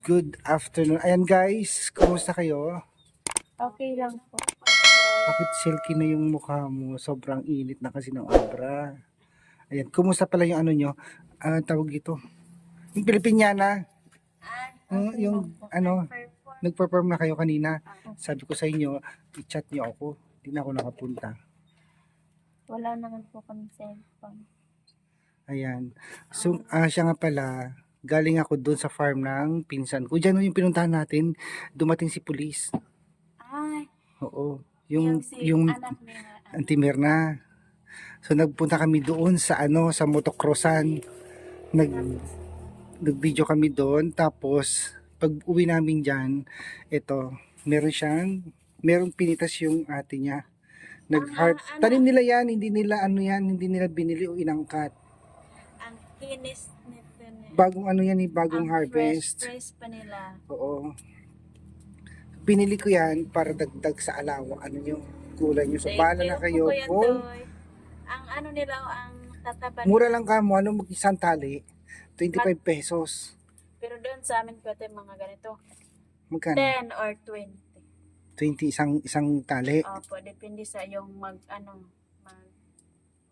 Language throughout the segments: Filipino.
Good afternoon. Ayan guys, kumusta kayo? Okay lang po. Bakit silky na yung mukha mo? Sobrang init na kasi ng obra. Ayan, kumusta pala yung ano nyo? Tawag ito. Yung Pilipiniana. Yung ano, nag-perform na kayo kanina. Sabi ko sa inyo, i-chat nyo ako. Hindi na ako nakapunta. Wala naman po kami cellphone. Ayan. So, siya nga pala, galing ako doon sa farm ng pinsan ko. Diyan yung pinuntahan natin, dumating si pulis. Ay, Oo. yung anak niya. Auntie Mirna. So nagpunta kami doon sa sa motocrossan. Nag-video kami doon, tapos pag uwi namin diyan, ito, merong pinitas yung ate niya. Nag-heart. Tanim nila yan, hindi nila binili o inangkat. Ang kinis nito niya. Bagong bagong harvest. Fresh pa nila. Oo. Pinili ko yan para dagdag sa alawa, yung gulay nyo. So, bahala na kayo kung ang ano nila, ang tataba. Mura lang ka mo, mag-isang tali, 25 pesos. Pero doon sa amin pwede mga ganito. Magkano? 10 or 20. 20 isang tali. Opo, depende sa yung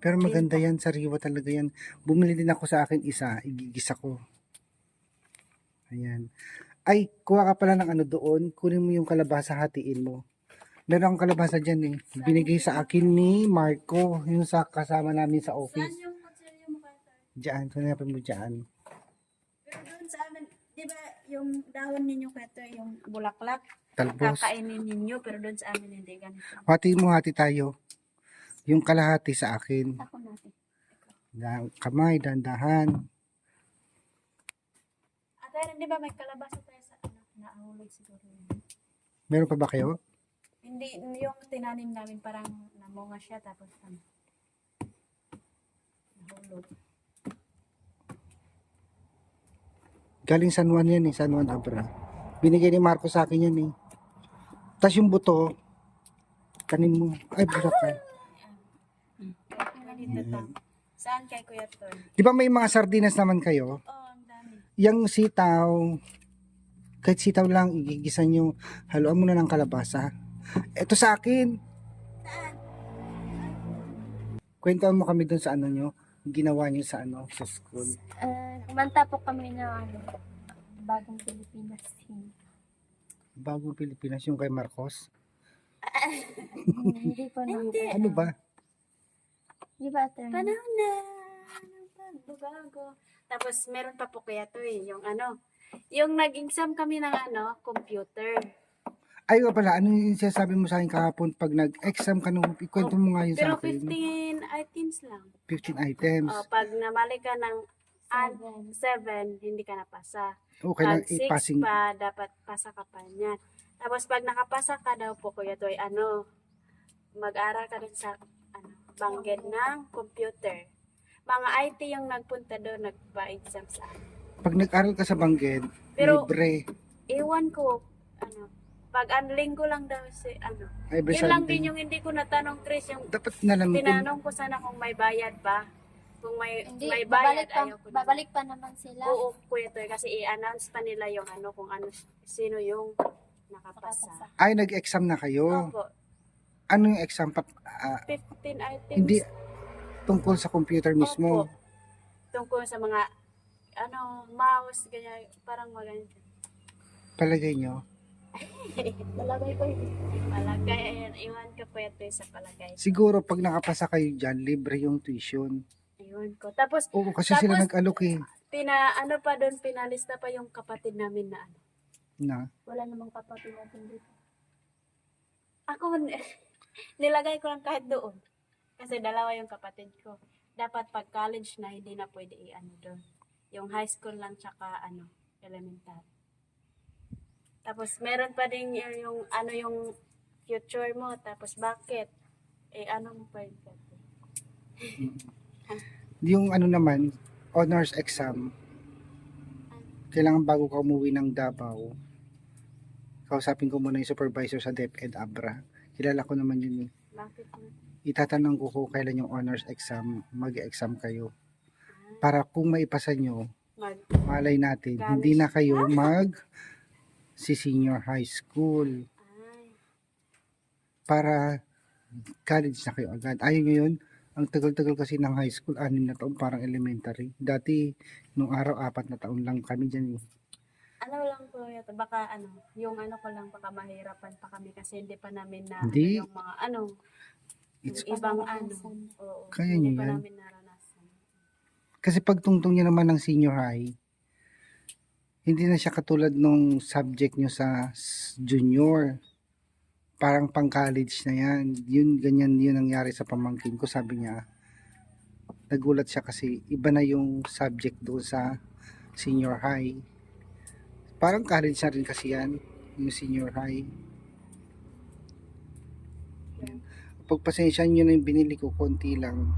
Pero maganda yan, sariwa talaga yan. Bumili din ako sa akin isa, igigisa ko. Ayan. Ay, kuha ka pala ng doon, kunin mo yung kalabasa, hatiin mo. Meron akong kalabasa dyan eh. Binigay sa akin ni Marco, yung sa kasama namin sa office. Saan yung kutsilyo mo kayo? Diyan, hanapin mo dyan. Pero doon sa amin, di ba yung dahon ninyo kato, yung bulaklak, Talbos. kakainin ninyo, pero doon sa amin hindi ganito. Hati tayo. Yung kalahati sa akin. Ako natin. Kamay, dandahan. At di ba may kalabasa tayo sa naahulog siguro yun. Meron pa ba kayo? Hindi, yung tinanim namin parang namunga siya tapos nahulog. Galing San Juan yan eh, San Juan Abra. Binigay ni Marco sa akin yan eh. Tapos yung buto, kanin mo. Ay, bulakay. Saan kay Kuya Ton? Di ba may mga sardinas naman kayo? Oo, ang dami. Yung sitaw, kahit sitaw lang, igigisa nyo, haluan mo na ng kalabasa. Ito sa akin. Kwentuhan mo kami dun sa nyo, ginawa nyo sa sa school. Kumanta po kami ng Bagong Pilipinas. Bagong Pilipinas, yung kay Marcos. Hindi po na. Ano ba? Di ba, Atty? Panahon na. Bago. Tapos meron pa po kaya to yung yung nag-exam kami ng computer. Ay, pala, ano yung sinasabi mo sa akin kahapon pag nag-exam ka nung ikwento mo nga yun Pero sa akin? 15 items lang. 15 items. Pag namali ka ng 7, hindi ka napasa. Okay lang, Pag 6 i-passing. pa, dapat pasa ka pa niyan. Tapos pag nakapasa ka daw po kuya to, mag-aral ka din sa bangged ng computer. Mga IT yung nagpunta doon, nagpa-exam sa akin. Pag nag-aral ka sa Bangged, Pero, libre. Ewan ko, pag linggo lang daw Every yun lang Sunday. din yung hindi ko natanong, Chris, yung Dapat nalaman ko. tinanong ko sana kung may bayad ba. Kung may bayad, babalik pa, ayaw ko na. babalik pa naman sila. Oo, kuya to, kasi i-announce pa nila yung kung sino yung nakapasa. Ay, nag-exam na kayo. Opo, Ano yung exam? 15 items. Hindi tungkol sa computer mismo. Opo. Tungkol sa mga, mouse, ganyan, parang maganda. Palagay nyo. Palagay ko yun. Palagay, ayan, iwan ka po ito sa palagay. Siguro pag nakapasa kayo dyan, libre yung tuition. Iwan ko. Tapos, Oo, kasi sila nag-alok eh. pinalista pa yung kapatid namin na Na. Wala namang kapatid natin dito. Ako, nilagay ko lang kahit doon. Kasi dalawa yung kapatid ko. Dapat pag college na, hindi na pwede doon. Yung high school lang, tsaka elementary. Tapos meron pa din yung yung future mo. Tapos bakit? Mo pa yun? Yung naman, honors exam, kailangan bago ka umuwi ng Davao, kausapin ko muna yung supervisor sa DepEd Abra. Kilala ko naman yun eh. Bakit? Itatanong ko kung kailan yung honors exam, mag-exam kayo. Para kung maipasa nyo, mag Malay natin, College. hindi na kayo si senior high school ay, para college na kayo agad. Ayaw nyo yun? Ang tagal-tagal kasi ng high school, 6 na taon, parang elementary. Dati, nung araw, 4 na taon lang kami dyan. ano lang po yun, baka yung ko lang baka mahirapan pa kami kasi hindi pa namin na Hindi. yung mga It's, yung ibang Naranasan. oo, Kaya hindi niyo pa yan? namin naranasan. kasi pagtungtong nyo naman ng senior high, hindi na siya katulad nung subject nyo sa junior. Parang pang-college na yan. Ganyan yun nangyari sa pamangkin ko. Sabi niya, nagulat siya kasi iba na yung subject doon sa senior high. Parang college na rin kasi yan, yung senior high. Pagpasensyahan nyo na yung binili ko, konti lang.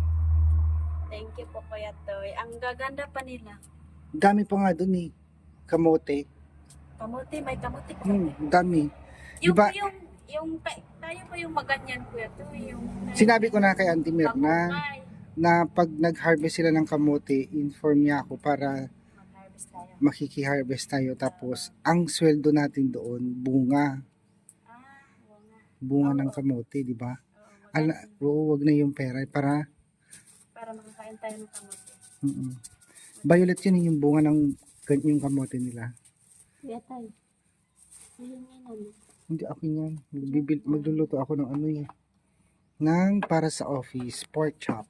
Thank you po Kuya Toy. Ang gaganda pa nila. Dami pa nga doon eh. Kamote. Kamuti, may kamuti pa. Dami. Yung, Diba? tayo po yung maganyan Kuya Toy. Sinabi ko na kay Auntie Mirna Pamukay. na pag nag-harvest sila ng kamote, inform niya ako para Mag-harvest tayo. makiki-harvest tayo. Tapos, ang sweldo natin doon, bunga. Oo nga. Bunga ng kamote, di ba? Oo, maganda. Wag na yung pera para Para makakain tayo ng kamuti. violet yun yung bunga ng yung kamote nila. Kuya Tay. Ayun nga namin. Hindi ako yan. Magluluto ako ng ng para sa office, pork chop.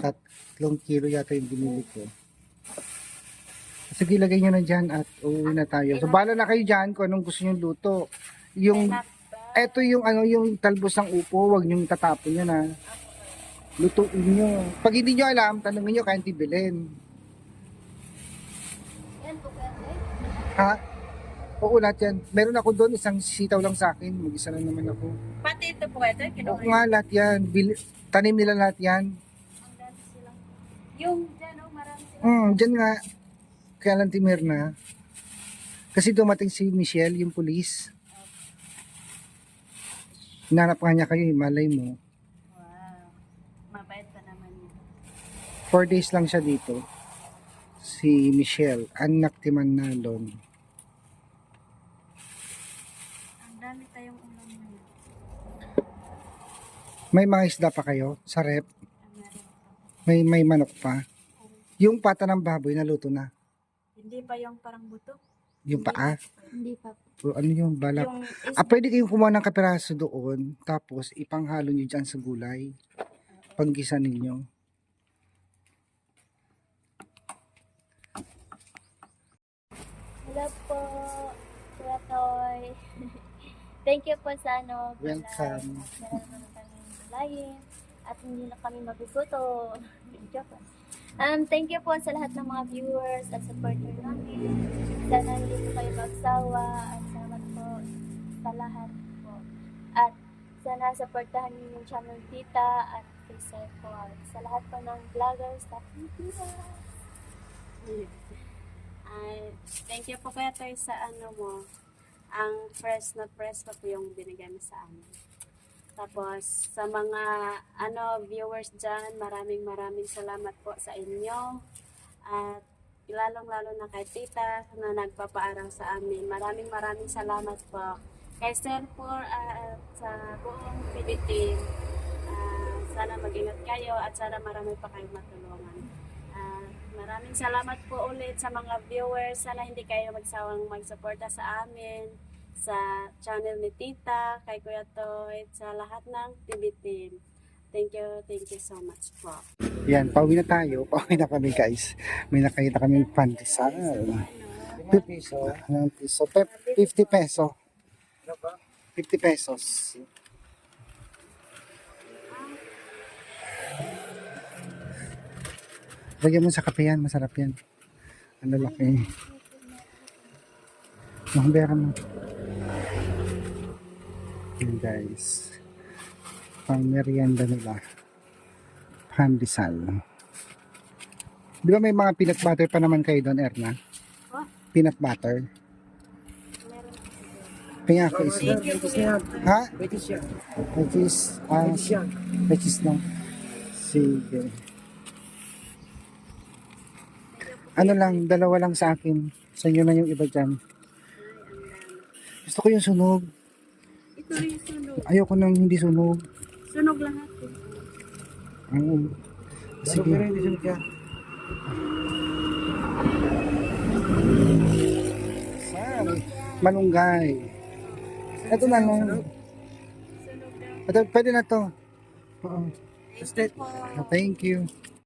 3 kilo yata yung binili ko. Sige, lagay nyo na dyan at uuwi na tayo. So, bala na kayo dyan kung anong gusto nyo luto. Yung, eto yung yung talbos ng upo, wag nyo tatapon yan ha. Lutuin nyo. Pag hindi nyo alam, tanongin nyo kay Auntie Belen. Yan po Kuya Tay. Ha? Oo, lahat yan. Meron ako doon, isang sitaw lang sa akin. Mag-isa lang naman ako. Pati ito po ito. Oo nga, lahat yan. Tanim nila lahat yan. Ang dami silang. Yung dyan marami silang. Dyan nga. Kaya lang timir na. Kasi dumating si Michelle, yung police. Hinanap nga niya kayo, malay mo. Wow. Mabait pa naman yun. 4 days lang siya dito. Si Michelle, anak ti Manalon. Ang dami tayong ulam ngayon. May mga isda pa kayo sa rep? Ang meron pa. May manok pa? Yung pata ng baboy, naluto na. Hindi pa yung parang buto. Yung paa? Hindi pa po. O ano yung balak? Yung Pwede kayong kumuha ng kapiraso doon, tapos ipanghalo nyo dyan sa gulay. Panggisa ninyo. Hello po. Kuya Toy. Thank you po sa Welcome. At meron naman kami gulayin. At hindi na kami maguguto. Joke lang. Thank you po sa lahat ng mga viewers at supporter namin. Sana hindi po kayo magsawa at salamat po sa lahat po. At sana supportahan niyo yung channel Tita at Kisay po. Sa lahat po ng vloggers sa Pilipinas. ay, thank you po Kuya Toy sa mo. Ang press na press pa po yung binigay mo sa amin. Tapos, sa mga viewers dyan, maraming salamat po sa inyo. At lalong-lalo na kay Tita na nagpapaaral sa amin. Maraming salamat po. Kay Sir po at sa buong PB team. Sana mag-ingat kayo at sana marami pa kayong matulungan. Maraming salamat po ulit sa mga viewers. Sana hindi kayo magsawang magsuporta sa amin, sa channel ni Tita, kay Kuya Toy, sa lahat ng TV team. Thank you so much po. Yan, pauwi na tayo. Pauwi na kami guys. May nakita kami pandesal. 50 peso. 50 peso. 50 pesos. Lagyan mo sa kape yan, masarap yan. Ang lalaki. Mahambera mo. Yan guys. Pang merienda nila. Pandesal. Di ba may mga peanut butter pa naman kayo doon, Erna? Oh, Peanut butter. meron po. Kaya ako isa. Ha? Betis yan. Betis. Betis yan. Betis lang. Sige. Ano lang, dalawa lang sa akin. Sa inyo na yung iba dyan. Gusto ko yung sunog. Ito rin yung sunog. Ayoko nang hindi sunog. Sunog lahat. Sige. Pero hindi sunog yan. Malunggay. Ito na lang. Sunog daw. Ito, pwede na to. Oo. Thank you po. Thank you.